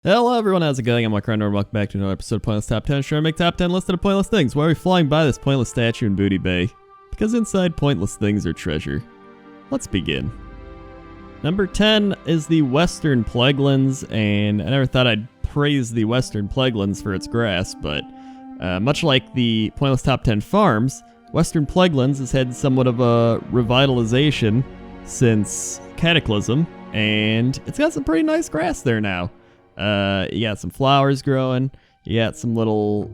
Hello everyone, how's it going? I'm WoWcrendor and welcome back to another episode of Pointless Top 10. Sure, I make top 10 listed of pointless things. Why are we flying by this pointless statue in Booty Bay? Because inside pointless things are treasure. Let's begin. Number 10 is the Western Plaguelands, and I never thought I'd praise the Western Plaguelands for its grass, but much like the Pointless Top 10 farms, Western Plaguelands has had somewhat of a revitalization since Cataclysm, and it's got some pretty nice grass there now. You got some flowers growing. You got some little,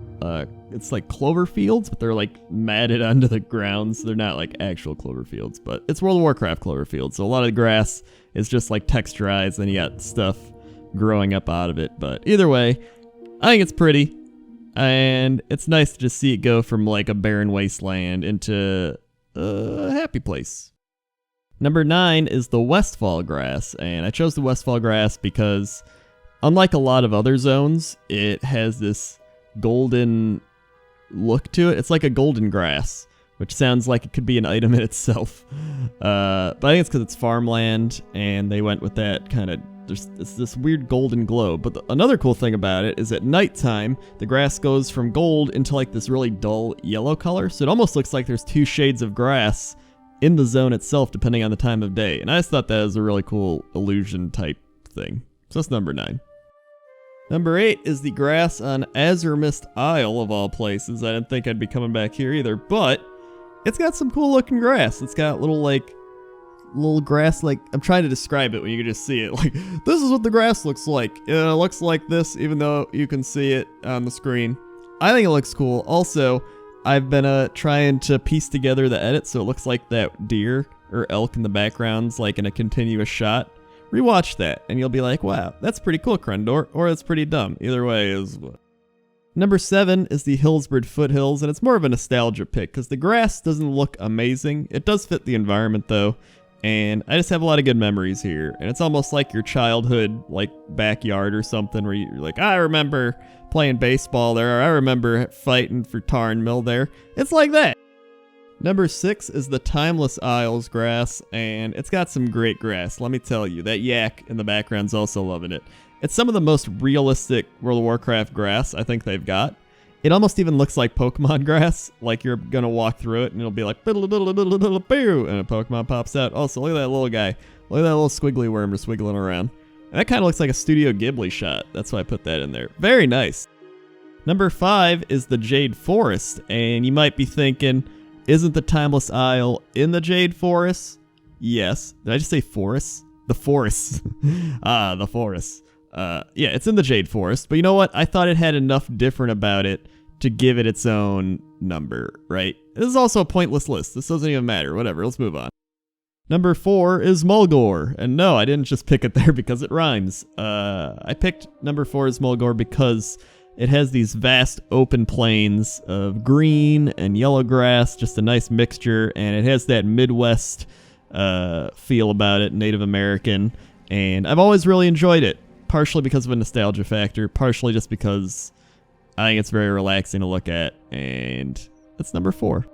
it's like clover fields, but they're like matted onto the ground, so they're not like actual clover fields, but it's World of Warcraft clover fields. So a lot of the grass is just like texturized, and you got stuff growing up out of it. But either way, I think it's pretty, and it's nice to just see it go from like a barren wasteland into a happy place. Number 9 is the Westfall grass, and I chose the Westfall grass because unlike a lot of other zones, it has this golden look to it. It's like a golden grass, which sounds like it could be an item in itself. But I think it's because it's farmland, and they went with that kind of, it's this weird golden glow. But another cool thing about it is at nighttime, the grass goes from gold into like this really dull yellow color. So it almost looks like there's two shades of grass in the zone itself, depending on the time of day. And I just thought that was a really cool illusion type thing. So that's number 9. Number 8 is the grass on Azure Mist Isle, of all places. I didn't think I'd be coming back here either, but it's got some cool looking grass. It's got little grass, like, I'm trying to describe it when you can just see it. Like, this is what the grass looks like. It looks like this, even though you can see it on the screen. I think it looks cool. Also, I've been trying to piece together the edit so it looks like that deer or elk in the background's like in a continuous shot. Rewatch that, and you'll be like, wow, that's pretty cool, Crendor, or that's pretty dumb. Either way is what. Number 7 is the Hillsborough Foothills, and it's more of a nostalgia pick, because the grass doesn't look amazing. It does fit the environment, though, and I just have a lot of good memories here. And it's almost like your childhood, like, backyard or something, where you're like, I remember playing baseball there, or I remember fighting for tar and mill there. It's like that. Number 6 is the Timeless Isles grass, and it's got some great grass, let me tell you. That yak in the background's also loving it. It's some of the most realistic World of Warcraft grass I think they've got. It almost even looks like Pokemon grass, like you're gonna walk through it and it'll be like biddle diddle diddle diddle boo, and a Pokemon pops out. Also, look at that little guy. Look at that little squiggly worm just wiggling around. And that kind of looks like a Studio Ghibli shot. That's why I put that in there. Very nice. Number 5 is the Jade Forest, and you might be thinking, isn't the Timeless Isle in the Jade Forest? Yes. Did I just say forest? The forest. The forest. Yeah, it's in the Jade Forest. But you know what? I thought it had enough different about it to give it its own number, right? This is also a pointless list. This doesn't even matter. Whatever. Let's move on. Number 4 is Muldaur. And no, I didn't just pick it there because it rhymes. I picked number 4 as Muldaur because it has these vast open plains of green and yellow grass, just a nice mixture, and it has that Midwest feel about it, Native American, and I've always really enjoyed it, partially because of a nostalgia factor, partially just because I think it's very relaxing to look at, and that's number 4.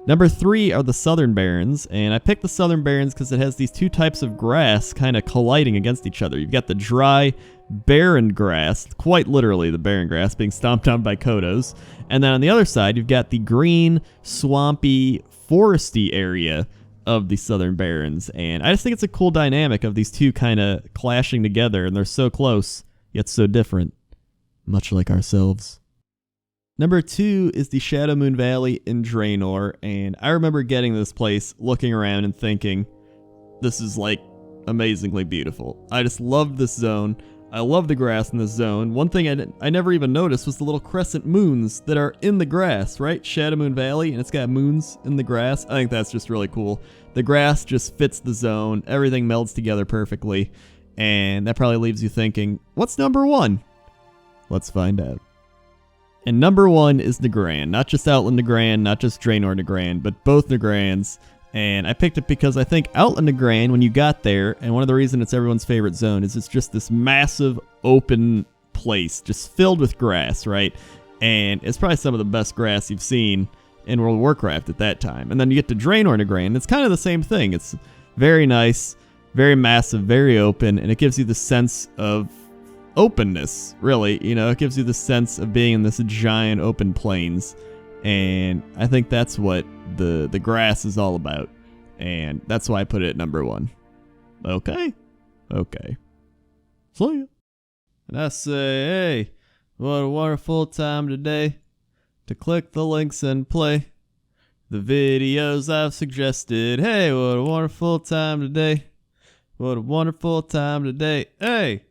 Number 3 are the Southern Barrens, and I picked the Southern Barrens because it has these two types of grass kind of colliding against each other. You've got the dry, barren grass, quite literally the barren grass, being stomped down by Kodos, and then on the other side, you've got the green, swampy, foresty area of the Southern Barrens, and I just think it's a cool dynamic of these two kind of clashing together, and they're so close, yet so different, much like ourselves. Number 2 is the Shadowmoon Valley in Draenor, and I remember getting this place, looking around and thinking, this is like amazingly beautiful. I just loved this zone. I love the grass in this zone. One thing I never even noticed was the little crescent moons that are in the grass, right? Shadowmoon Valley, and it's got moons in the grass. I think that's just really cool. The grass just fits the zone. Everything melds together perfectly, and that probably leaves you thinking, what's number 1? Let's find out. And number 1 is Nagrand. Not just Outland Nagrand, not just Draenor Nagrand, but both Nagrans. And I picked it because I think Outland Nagrand, when you got there, and one of the reasons it's everyone's favorite zone, is it's just this massive open place, just filled with grass, right? And it's probably some of the best grass you've seen in World of Warcraft at that time. And then you get to Draenor Nagrand, it's kind of the same thing. It's very nice, very massive, very open, and it gives you the sense of openness, really. You know, it gives you the sense of being in this giant open plains. And I think that's what the grass is all about. And that's why I put it at number 1. Okay. Okay. See ya. And I say, hey, what a wonderful time today to click the links and play the videos I've suggested. Hey, what a wonderful time today. What a wonderful time today. Hey.